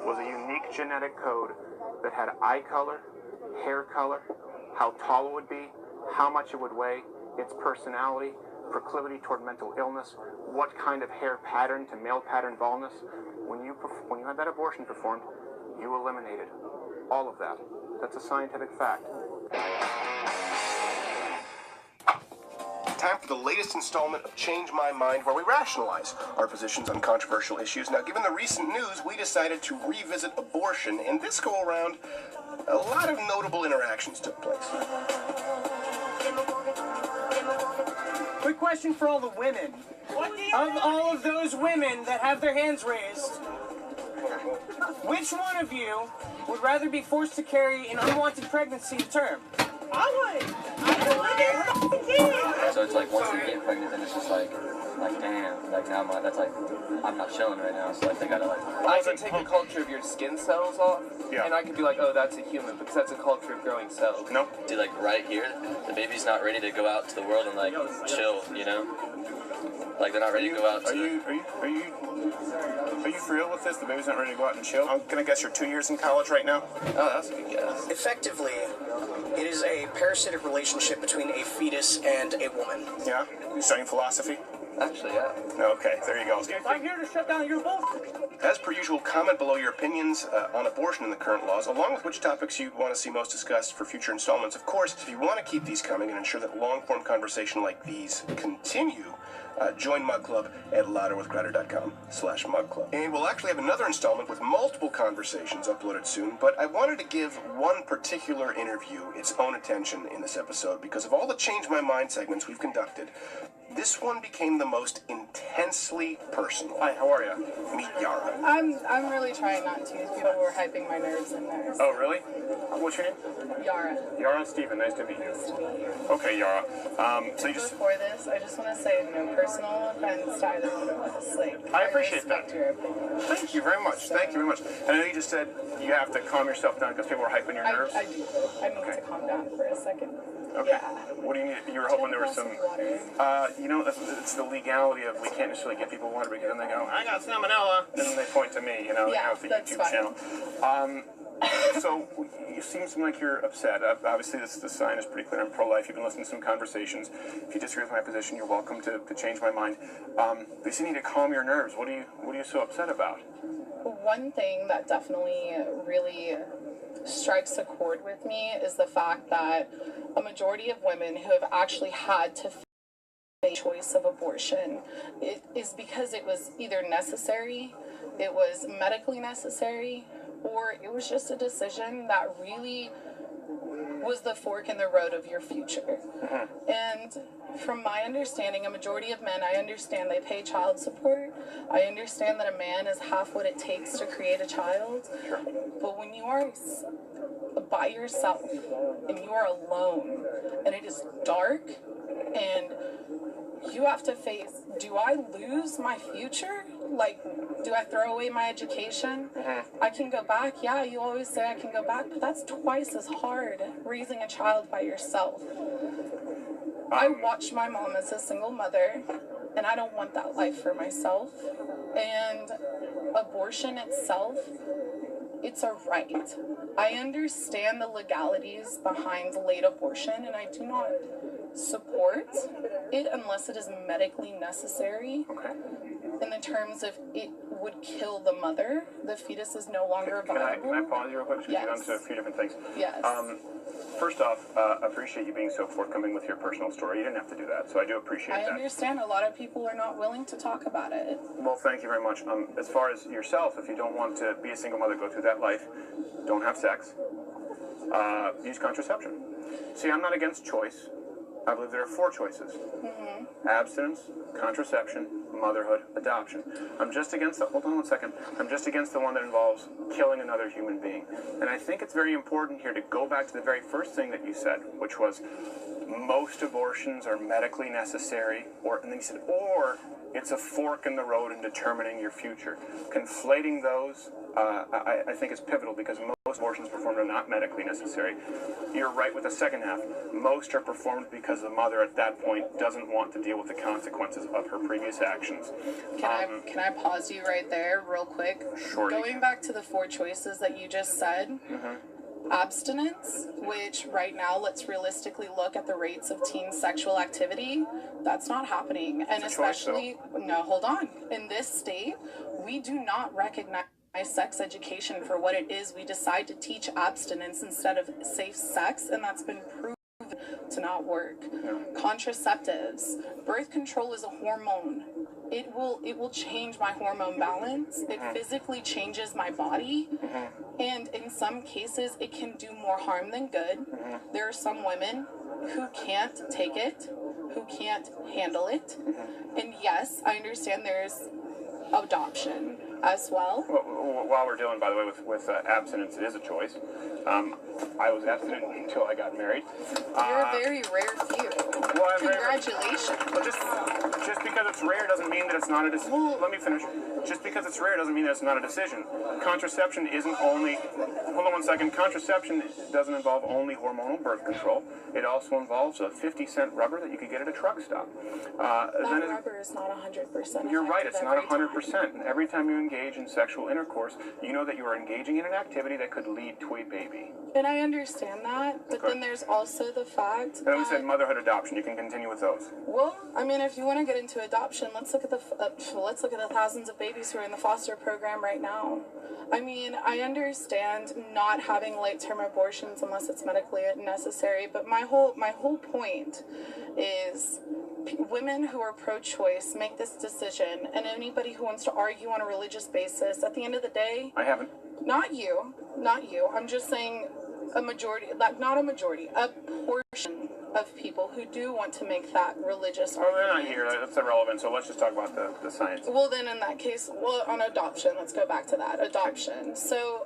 was a unique genetic code that had eye color, hair color, how tall it would be, how much it would weigh, its personality, proclivity toward mental illness, what kind of hair pattern to male pattern baldness. When you had that abortion performed, you eliminated all of that. That's a scientific fact. Time for the latest installment of Change My Mind, where we rationalize our positions on controversial issues. Now, given the recent news, we decided to revisit abortion, and this go-around, a lot of notable interactions took place. Quick question for all the women. Of all of those women that have their hands raised, which one of you would rather be forced to carry an unwanted pregnancy to term? I would. So it's like once you get pregnant, then it's just like damn, like now I'm not chilling right now, so I think I gotta I can take the culture of your skin cells off, Yeah. and I could be like, oh, that's a human, because that's a culture of growing cells. No? do like right here, the baby's not ready to go out to the world and like chill, you know? Like they're not ready to go out to Are you for real with this? The baby's not ready to go out and chill? I'm gonna guess you're 2 years in college right now? Oh, that's a good guess. Effectively, it is a parasitic relationship between a fetus and a woman. Yeah? You studying philosophy? Actually, yeah. Okay, there you go. I'm here to shut down your bullshit. As per usual, comment below your opinions on abortion and the current laws, along with which topics you'd want to see most discussed for future installments. Of course, if you want to keep these coming and ensure that long-form conversation like these continue, join Mug Club at louderwithcrowder.com/Mug Club. And we'll actually have another installment with multiple conversations uploaded soon, but I wanted to give one particular interview its own attention in this episode because of all the Change My Mind segments we've conducted. This one became the most intensely personal. Hi, how are you? Meet Yara. I'm really trying not to. People were hyping my nerves in there. Oh, really? What's your name? Yara. Yara and Steven, nice to meet you. Okay, Yara. So you just... Before this, I just want to say no personal offense to either one of us. Like, I appreciate respect that. your opinion. Thank you very much. Thank you very much. And I know you just said you have to calm yourself down because people are hyping your nerves. I do. I need to calm down for a second. Okay. Yeah. What do you need? You were hoping there was some... Water. You know, it's the legality of we can't necessarily give people water because then they go, I got salmonella. And then they point to me, you know, Yeah, with the that's YouTube fine. channel. So you seem like you're upset. Obviously, the sign is pretty clear. I'm pro-life. You've been listening to some conversations. If you disagree with my position, you're welcome to change my mind. But you seem need to calm your nerves. What are you so upset about? One thing that definitely really strikes a chord with me is the fact that a majority of women who have actually had to face the choice of abortion is because it was either necessary, it was medically necessary, or it was just a decision that really was the fork in the road of your future. And from my understanding, a majority of men, I understand they pay child support. I understand that a man is half what it takes to create a child. But when you are by yourself and you are alone and it is dark and you have to face, do I lose my future? Like, do I throw away my education? I can go back. Yeah, you always say I can go back, but that's twice as hard raising a child by yourself. I watched my mom as a single mother, and I don't want that life for myself. And abortion itself, it's a right. I understand the legalities behind late abortion, and I do not support it unless it is medically necessary. Okay. In the terms of it would kill the mother, the fetus is no longer viable. Can I pause you real quick? Because Yes. you're onto a few different things. Yes. First off, I appreciate you being so forthcoming with your personal story. You didn't have to do that, so I do appreciate I that. understand a lot of people are not willing to talk about it. Well, thank you very much. As far as yourself, if you don't want to be a single mother, go through that life, don't have sex, use contraception. See, I'm not against choice. I believe there are 4 choices. Abstinence, contraception, motherhood, adoption. I'm just against the, hold on one second, I'm just against the one that involves killing another human being. And I think it's very important here to go back to the very first thing that you said, which was most abortions are medically necessary, and then you said, or it's a fork in the road in determining your future. Conflating those I think is pivotal because most abortions performed are not medically necessary. You're right with the second half. Most are performed because the mother at that point doesn't want to deal with the consequences of her previous actions. Can I pause you right there real quick? Sure. Going back to the 4 choices that you just said, abstinence, which right now, let's realistically look at the rates of teen sexual activity, that's not happening. And especially, no, hold on. In this state, we do not recognize sex education for what it is. We decide to teach abstinence instead of safe sex, and that's been proven to not work. Contraceptives, birth control is a hormone. It will change my hormone balance. It physically changes my body, and in some cases it can do more harm than good. There are some women who can't take it, who can't handle it, and yes, I understand there's adoption as well. While we're dealing, by the way, with abstinence, it is a choice. I was abstinent until I got married. You're a very rare few. Well, Congratulations. Well, just because it's rare doesn't mean that it's not a decision. Let me finish. Just because it's rare doesn't mean that it's not a decision. Contraception isn't only... Hold on one second. Contraception doesn't involve only hormonal birth control. It also involves a 50-cent rubber that you could get at a truck stop. That rubber is not 100%. You're right. It's not 100%. And every time you engage in sexual intercourse, you know that you are engaging in an activity that could lead to a baby. And I understand that, but then there's also the fact And then we said motherhood, adoption. You can continue with those. well, I mean, if you want to get into adoption, let's look at the thousands of babies who are in the foster program right now. I mean, I understand not having late-term abortions unless it's medically necessary, but my whole point is women who are pro-choice make this decision, and anybody who wants to argue on a religious basis, at the end of the day, I haven't. Not you. I'm just saying a majority, not a majority, a portion of people who do want to make that religious Well, they're argument. not here. That's irrelevant. So let's just talk about the science. Well, then in that case, on adoption, let's go back to that. Adoption. So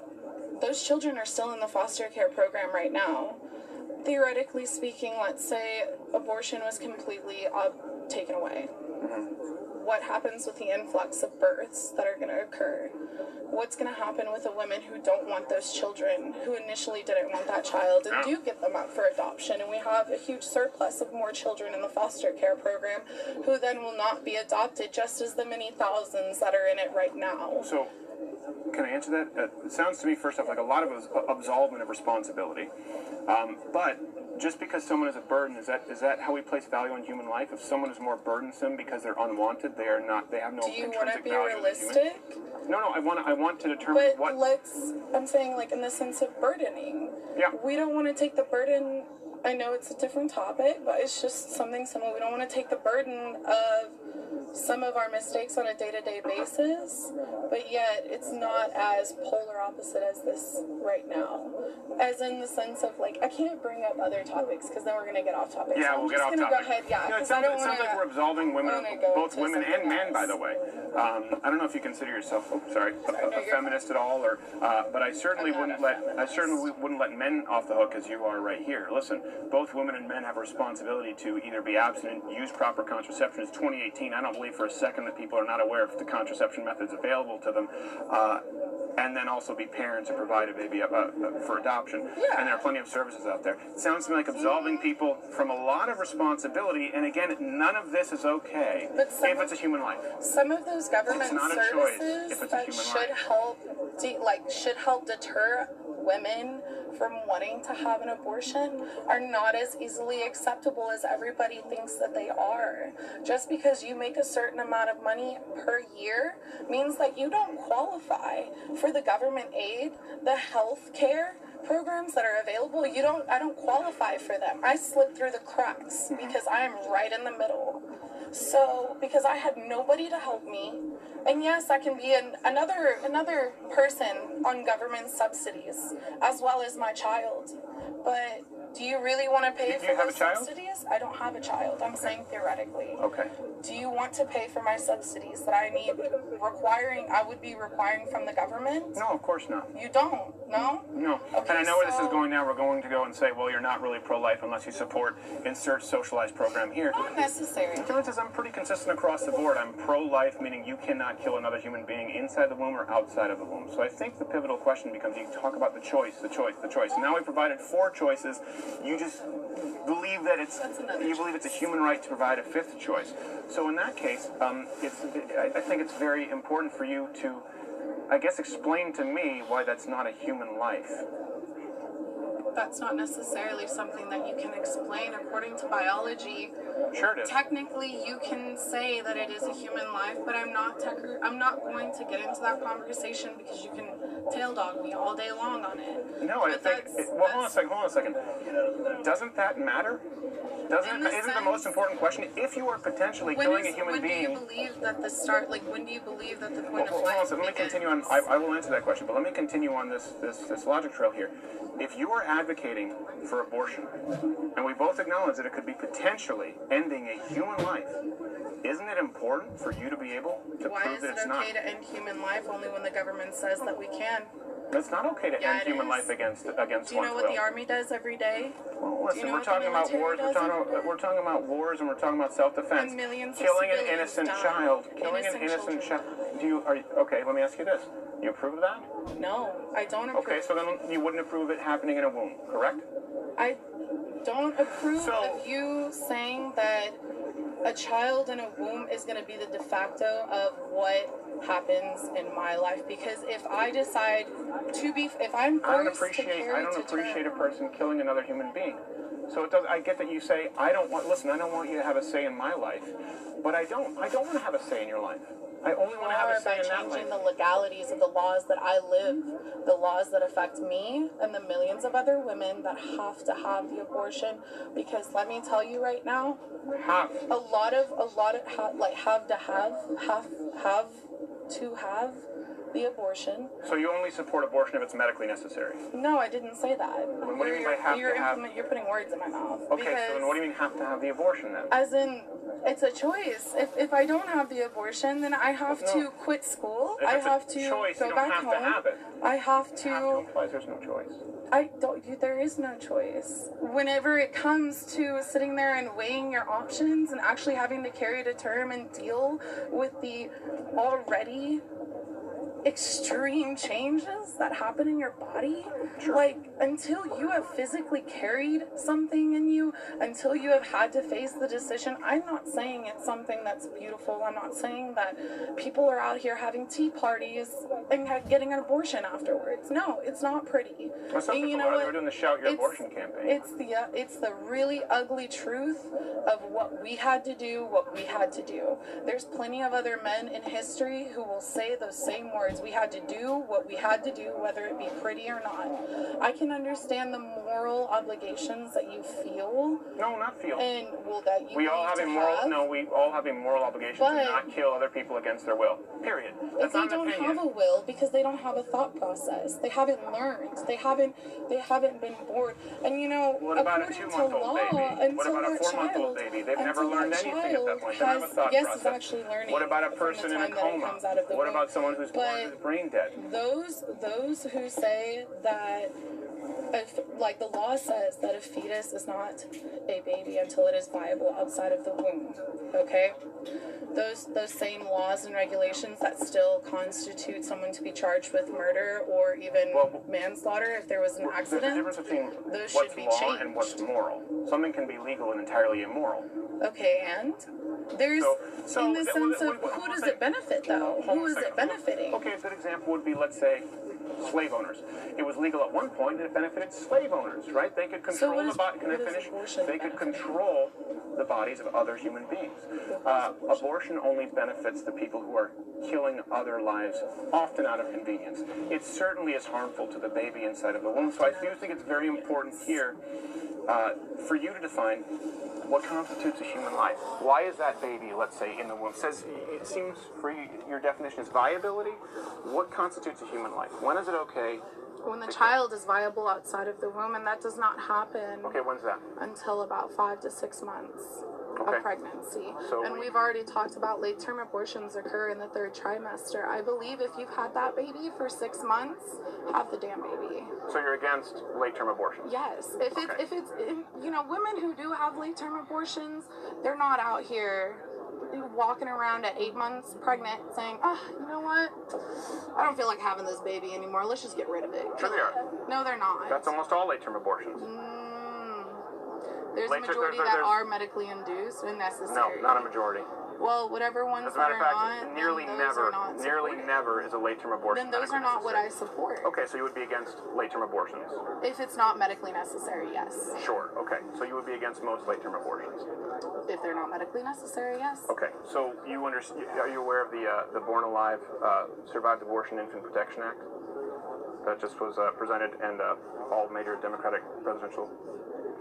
those children are still in the foster care program right now. Theoretically speaking, let's say abortion was completely taken away. What happens with the influx of births that are going to occur? What's going to happen with the women who don't want those children, who initially didn't want that child, and do get them up for adoption? And we have a huge surplus of more children in the foster care program who then will not be adopted, just as the many thousands that are in it right now. So, can I answer that? It sounds to me, first off, like a lot of it is absolvement of responsibility. But just because someone is a burden, is that how we place value on human life? If someone is more burdensome because they're unwanted, they have no Do you want to intrinsic be value as a realistic? human? No, I want to determine But I'm saying like in the sense of burdening. Yeah. We don't want to take the burden. I know it's a different topic, but it's just something similar. We don't want to take the burden of some of our mistakes on a day-to-day basis, but yet it's not as polar opposite as this right now. As in the sense of like, I can't bring up other topics because then we're going to get off topic. Yeah, so we'll get off topic. Go ahead, it sounds like we're absolving women, both women and men, else. by the way. I don't know if you consider yourself, a feminist at all, or but I certainly wouldn't let men off the hook as you are right here. Listen, both women and men have a responsibility to either be abstinent, use proper contraception. It's 2018. I don't believe for a second that people are not aware of the contraception methods available to them, and then also be parents and provide a baby for adoption. Yeah. And there are plenty of services out there. It sounds to me like absolving people from a lot of responsibility, and again, none of this is okay if it's a human life. Some of those government It's not a choice services if it's a that human should help deter women from wanting to have an abortion are not as easily acceptable as everybody thinks that they are. Just because you make a certain amount of money per year means that you don't qualify for the government aid, the health care programs that are available. I don't qualify for them. I slip through the cracks because I am right in the middle. So, because I had nobody to help me, and yes, I can be another person on government subsidies, as well as my child. But do you really want to pay for those subsidies? I don't have a child. I'm saying theoretically. Okay. Do you want to pay for my subsidies that I would be requiring from the government? No, of course not. You don't, no? No. Okay, And I know where this is so- going now. We're going to go and say, well, you're not really pro-life unless you support insert socialized program here. Not necessary. The difference is I'm pretty consistent across the board. I'm pro-life, meaning you cannot kill another human being inside the womb or outside of the womb. So I think the pivotal question becomes, you talk about the choice. Now we provided 4 choices. You just believe that you believe it's a human right to provide a 5th choice. So in that case, I think it's very important for you to, I guess, explain to me why that's not a human life. That's not necessarily something that you can explain according to biology. Sure it is. Technically, you can say that it is a human life, but I'm not going to get into that conversation because you can tail dog me all day long on it. No, I But think. Well, hold on a second. Doesn't that matter? Isn't the most important question if you are potentially killing a human being? When do you believe that when do you believe that the point of Hold on a life second. Let me begins? continue on. I will answer that question, but let me continue on this logic trail here. If you are advocating for abortion, and we both acknowledge that it could be potentially ending a human life, isn't it important for you to be able to Why prove is that it it's not? okay to end human life only when the government says that we can? It's not okay to end it human is. life against Do you one's know what will. the army does every day? Well, Do listen, you know we're what the talking about military wars. does every day? We're talking about wars, and we're talking about self-defense. And millions of Killing an civilians innocent die. child. Killing an Innocent innocent child. children. Okay? Let me ask you this. You approve of that? No, I don't approve. Okay, so then you wouldn't approve it happening in a womb, correct? I don't approve So- of you saying that a child in a womb is going to be the de facto of what happens in my life, because if I decide if I'm I don't forced to carry appreciate to a term, person killing another human being. So it does. I get that you say I don't want you to have a say in my life, but I don't want to have a say in your life. I only want to have a say by in that life. changing the legalities of the laws that I live, the laws that affect me and the millions of other women that have to have the abortion. Because let me tell you right now, Have. a lot of have to have the abortion. So you only support abortion if it's medically necessary. No, I didn't say that. What do you mean by have to have? You're putting words in my mouth. Okay, so Because, then what do you mean have to have the abortion then? as in, it's a choice. If I don't have the abortion, then I have to quit school. If I it's a have to choice, go you don't back have to home. have it. I have Have to to. implies there's no choice. There is no choice. Whenever it comes to sitting there and weighing your options and actually having to carry to term and deal with the already extreme changes that happen in your body, until you have physically carried something in you, until you have had to face the decision. I'm not saying it's something that's beautiful. I'm not saying that people are out here having tea parties and getting an abortion afterwards. No, it's not pretty. Well, some And people you know are. They what? were doing the Shout Your Abortion campaign. It's the really ugly truth of what we had to do, what we had to do. There's plenty of other men in history who will say those same words. We had to do what we had to do, whether it be pretty or not. I can understand the moral obligations that you feel. No, not feel. And that you We all need have to a moral. have. No, we all have a moral obligation But- to not kill other people against their will. Period. If That's they not an don't opinion. have a will because they don't have a thought process, they haven't learned, they haven't been bored. And What about a according to 2-month-old law, baby? What until about a that 4-month-old child- baby? They've never until learned that anything at that child point. They don't have a thought yes, process. is actually learning. What about a from person the in a time that it coma? comes out of the What womb. about someone who's born But who's brain dead? those who say that the law says that a fetus is not a baby until it is viable outside of the womb, okay? Those same laws and regulations that still constitute someone to be charged with murder or even manslaughter if there was an There's a accident, difference between those what's should be law changed. and what's moral. Something can be legal and entirely immoral. Okay, and there's So in the sense of hold who on a does second. it benefit though? Hold on Who a is second. it benefiting? Okay, a good example would be, let's say, slave owners. It was legal at one point and it benefited slave owners, right? They could control what the is- body. Can I what is finish? abortion They could benefiting? control the bodies of other human beings. Abortion only benefits the people who are killing other lives, often out of convenience. It certainly is harmful to the baby inside of the womb. So I do think it's very important here for you to define what constitutes a human life. Why is that baby, let's say, in the womb? It seems for you, your definition is viability. What constitutes a human life? When is it okay? When the child is viable outside of the womb, and that does not happen Okay, when's that? until about 5 to 6 months. of pregnancy. And we've already talked about late term abortions occur in the 3rd trimester. I believe if you've had that baby for 6 months, have the damn baby. So you're against late term abortions? Yes. If it's you know, women who do have late term abortions, they're not out here walking around at 8 months pregnant saying, you know what? I don't feel like having this baby anymore. Let's just get rid of it. Sure they are. No, they're not. That's almost all late term abortions. There's a majority that are medically induced and necessary. No, not a majority. Well, whatever ones As a matter that of are fact, not, nearly never is a late term abortion. Then those are not what I support. Okay, so you would be against late term abortions? If it's not medically necessary, yes. Sure, okay. So you would be against most late term abortions? If they're not medically necessary, yes. Okay, so are you aware of the Born Alive Survived Abortion Infant Protection Act? That just was presented and all major Democratic presidential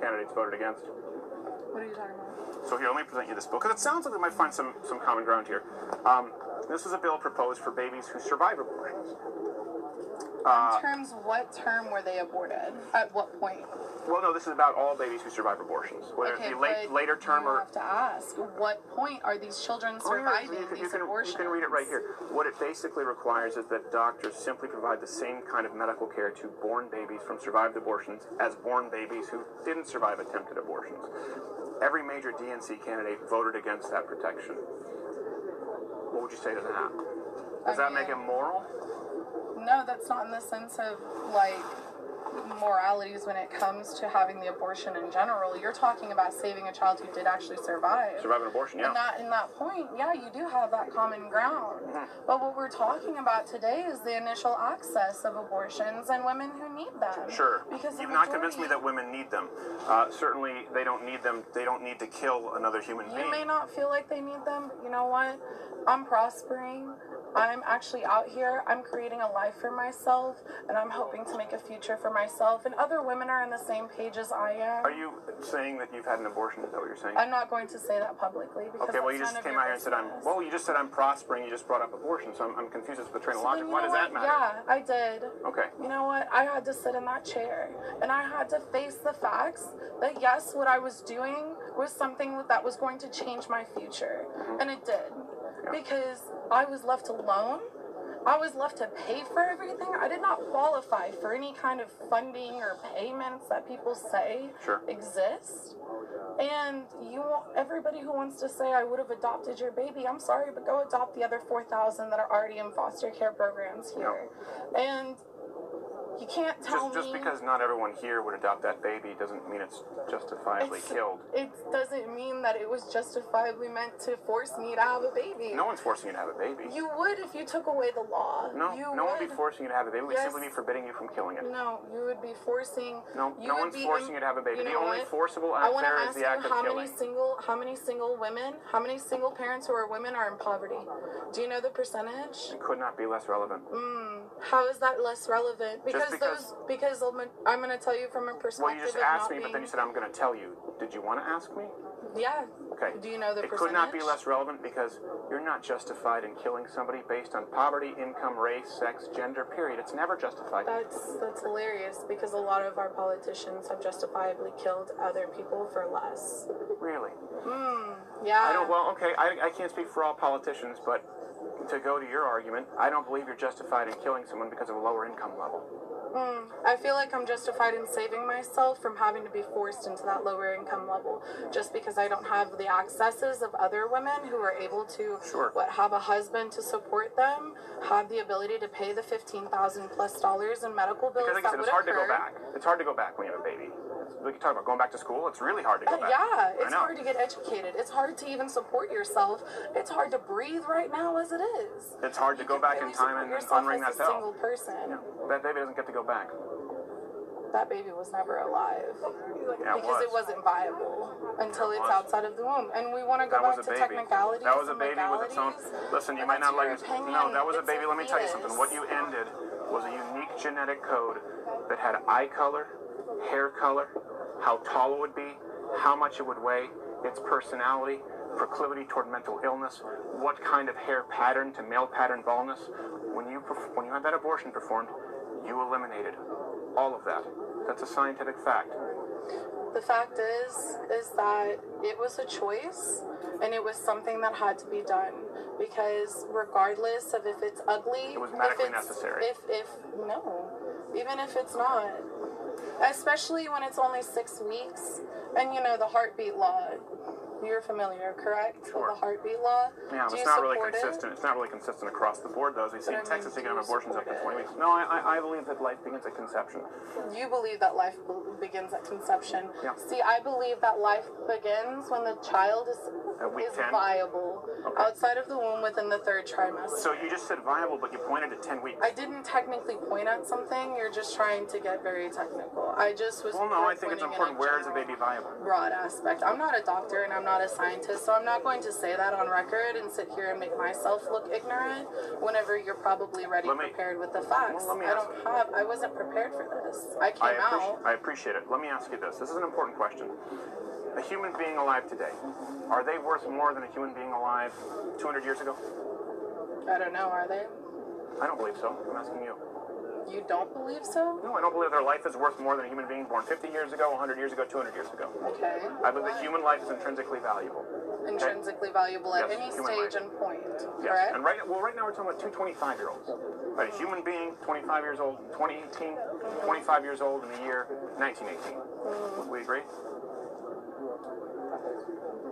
candidates voted against. What are you talking about? So here, let me present you this bill, because it sounds like we might find some common ground here. This is a bill proposed for babies who survive abortions. In terms, what term were they aborted? At what point? Well, no, this is about all babies who survive abortions. Whether Okay, it be later term you or... have to ask, what point are these children surviving these abortions? You can read it right here. What it basically requires is that doctors simply provide the same kind of medical care to born babies from survived abortions as born babies who didn't survive attempted abortions. Every major DNC candidate voted against that protection. What would you say to that? Does that make it moral? No, that's not in the sense of, like, moralities when it comes to having the abortion in general. You're talking about saving a child who did actually survive. Survive an abortion, yeah. And in that point, yeah, you do have that common ground. But what we're talking about today is the initial access of abortions and women who need them. Sure. Because You've not convinced me that women need them. Certainly, they don't need them. They don't need to kill another human being. You may not feel like they need them, but you know what? I'm prospering. I'm actually out here. I'm creating a life for myself, and I'm hoping to make a future for myself. And other women are on the same page as I am. Are you saying that you've had an abortion? Is that what you're saying? I'm not going to say that publicly because okay. Well, you just came out here and said you just said I'm prospering. You just brought up abortion, so I'm confused as to the train of logic. Why does that matter? Yeah, I did. Okay. You know what? I had to sit in that chair, and I had to face the facts that yes, what I was doing was something that was going to change my future, and it did. Because I was left alone. I was left to pay for everything. I did not qualify for any kind of funding or payments that people say exist. And everybody who wants to say I would have adopted your baby, I'm sorry, but go adopt the other 4,000 that are already in foster care programs here. And you can't tell me... Just because not everyone here would adopt that baby doesn't mean it's justifiably killed. It doesn't mean that it was justifiably meant to force me to have a baby. No one's forcing you to have a baby. You would if you took away the law. No, no one would be forcing you to have a baby. It would simply be forbidding you from killing it. No, you would be forcing... No one's forcing you to have a baby. The only forcible act there is the act of killing. How many single women, how many single parents who are women are in poverty? Do you know the percentage? It could not be less relevant. How is that less relevant? Because I'm going to tell you from a perspective. Well, you just asked me, but then you said I'm going to tell you. Did you want to ask me? Yeah. Okay. Do you know the percentage? It could not be less relevant because you're not justified in killing somebody based on poverty, income, race, sex, gender, period. It's never justified. That's hilarious because a lot of our politicians have justifiably killed other people for less. Really? Yeah. I can't speak for all politicians, but to go to your argument, I don't believe you're justified in killing someone because of a lower income level. I feel like I'm justified in saving myself from having to be forced into that lower income level just because I don't have the accesses of other women who are able to have a husband to support them, have the ability to pay the $15,000+ in medical bills. Because like I said, it's hard to go back. It's hard to go back when you have a baby. We can talk about going back to school. It's really hard to go back. Yeah, it's hard to get educated. It's hard to even support yourself. It's hard to breathe right now as it is. It's hard to go back in time and unring that bell. Single person. Yeah. That baby doesn't get to go back. That baby was never alive. Yeah, because it wasn't viable until it's outside of the womb. And we want to go back to technicalities. That was a baby with its own... Listen, you might not like it. No, that was a baby. Let me tell you something. What you ended was a unique genetic code that had eye color, hair color, how tall it would be, how much it would weigh, its personality, proclivity toward mental illness, what kind of hair pattern to male pattern baldness. When you had that abortion performed, you eliminated all of that. That's a scientific fact. The fact is that it was a choice, and it was something that had to be done. Because regardless of if it's ugly, It was medically if it's, necessary. If no, even if it's not, especially when it's only 6 weeks, and you know the heartbeat law. You're familiar, correct? Sure. With the heartbeat law. Yeah, Do it's you not really support consistent. It's not really consistent across the board, though. As we see in Texas, you can have abortions up to 20 weeks. No, I believe that life begins at conception. You believe that life begins at conception. Yeah. See, I believe that life begins when the child is At week 10? viable, Okay. outside of the womb within the 3rd trimester. So you just said viable, but you pointed to 10 weeks. I didn't technically point at something. You're just trying to get very technical. I just was. Well, no, I think it's pointing in important. Where is a baby viable? Broad aspect. I'm not a doctor and I'm not a scientist, so I'm not going to say that on record and sit here and make myself look ignorant whenever you're probably ready prepared with the facts. Well, let me I wasn't prepared for this. I came out. I appreciate it. Let me ask you this. This is an important question. A human being alive today, are they worth more than a human being alive 200 years ago? I don't know, are they? I don't believe so. I'm asking you. You don't believe so? No, I don't believe their life is worth more than a human being born 50 years ago, 100 years ago, 200 years ago. Okay. I believe that human life is intrinsically valuable. Intrinsically valuable at Yes, any human stage life. and point, Yes. correct? And right now we're talking about two 25-year-olds. Right, a human being, 25 years old, 2018, 25 years old in the year 1918. Would we agree?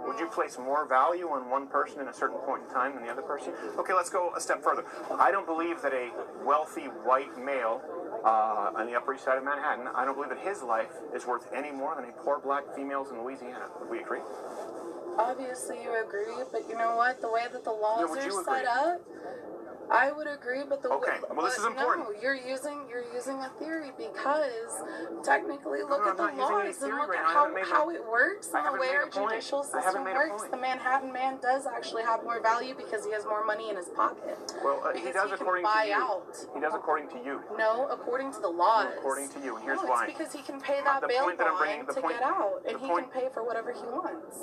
Would you place more value on one person in a certain point in time than the other person? Okay, let's go a step further. I don't believe that a wealthy white male on the Upper East Side of Manhattan, I don't believe that his life is worth any more than a poor black female's in Louisiana. Would we agree? Obviously you agree, but you know what? The way that the laws would you are set agree? up, I would agree, but the Okay, well, this is important. No, you're using a theory because technically look No, at the I'm not using any laws and theory look right at now. I haven't made how it works I and the haven't way made our a point. judicial I haven't system made a works. point. The Manhattan man does actually have more value because he has more money in his pocket. Well, he Because does he can according to buy you. out. He does according to you. No, according to the laws. According to you, and here's No, why. it's because he can pay The that bail point that I'm bringing- bond the to point- get out, and the he point- can pay for whatever he wants.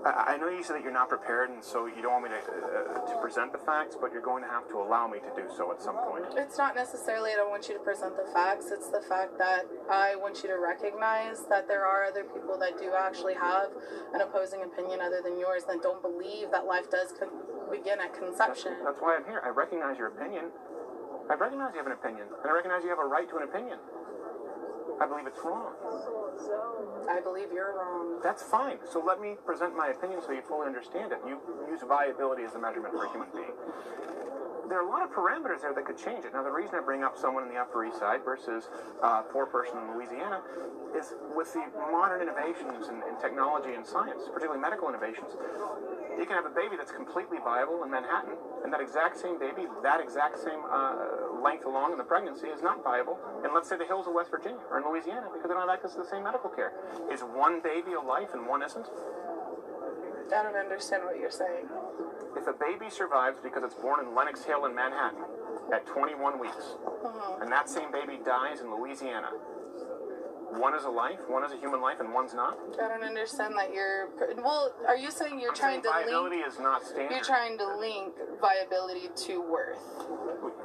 I know you said that you're not prepared, and so you don't want me to present the facts, but you're going to have to allow me to do so at some point. It's not necessarily I don't want you to present the facts. It's the fact that I want you to recognize that there are other people that do actually have an opposing opinion other than yours that don't believe that life does begin at conception. That's why I'm here. I recognize your opinion. I recognize you have an opinion, and I recognize you have a right to an opinion. I believe it's wrong. I believe you're wrong. That's fine. So let me present my opinion so you fully understand it. You use viability as a measurement for a human being. There are a lot of parameters there that could change it. Now, the reason I bring up someone in the Upper East Side versus a poor person in Louisiana is with the modern innovations in technology and science, particularly medical innovations, you can have a baby that's completely viable in Manhattan, and that exact same baby, that exact same length along in the pregnancy is not viable in, let's say, the hills of West Virginia or in Louisiana because they don't have access to the same medical care. Is one baby a life and one isn't? I don't understand what you're saying. If a baby survives because it's born in Lenox Hill in Manhattan at 21 weeks, and that same baby dies in Louisiana, one is a life, one is a human life, and one's not? I don't understand that you're. Well, are you saying you're trying to viability link? is not standard. You're trying to link viability to worth.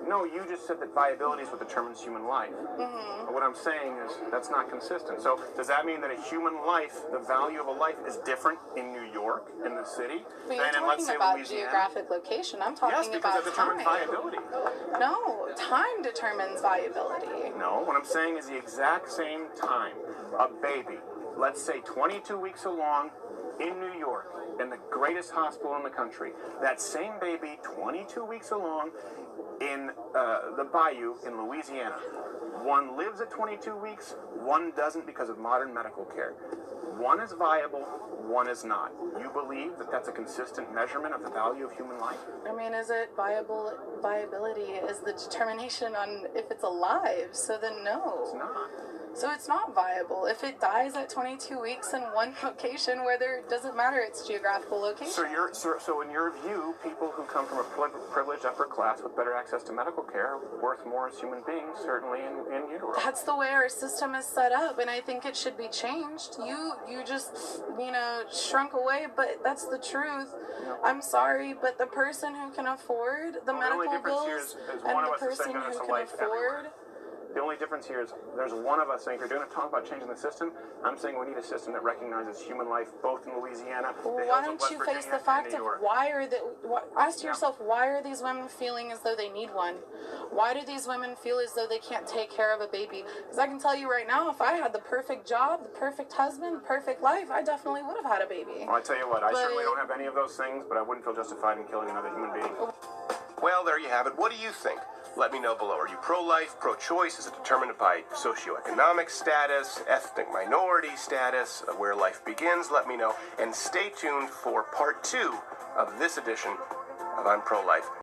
No, you just said that viability is what determines human life. But what I'm saying is that's not consistent. So does that mean that a human life, the value of a life, is different in New York, in the city, But you're than in, let's talking say, about Louisiana? geographic location. I'm talking Yes, because about that determines time. viability. No, time determines viability. No, what I'm saying is the exact same time a baby, let's say 22 weeks along in New York, in the greatest hospital in the country, that same baby 22 weeks along in the bayou in Louisiana. One lives at 22 weeks, one doesn't because of modern medical care. One is viable, one is not. You believe that that's a consistent measurement of the value of human life? I mean, is it viable? Viability is the determination on if it's alive. So then no. It's not. So it's not viable. If it dies at 22 weeks in one location where there doesn't matter its geographical location. So in your view, people who come from a privileged upper class with better access to medical care are worth more as human beings, certainly in utero. That's the way our system is set up, and I think it should be changed. You just, shrunk away, but that's the truth. I'm sorry, but the person who can afford the medical only difference bills here is and one the of us is person saying that who it's a can life afford everywhere. The only difference here is there's one of us saying, if you're going to talk about changing the system, I'm saying we need a system that recognizes human life both in Louisiana, the Why hills of don't West you Virginia, face the and fact New of York. ask yourself, why are these women feeling as though they need one? Why do these women feel as though they can't take care of a baby? Because I can tell you right now, if I had the perfect job, the perfect husband, the perfect life, I definitely would have had a baby. Well, I tell you what, I certainly don't have any of those things, but I wouldn't feel justified in killing another human being. Well, there you have it. What do you think? Let me know below. Are you pro-life, pro-choice? Is it determined by socioeconomic status, ethnic minority status, where life begins? Let me know. And stay tuned for part 2 of this edition of I'm Pro-Life.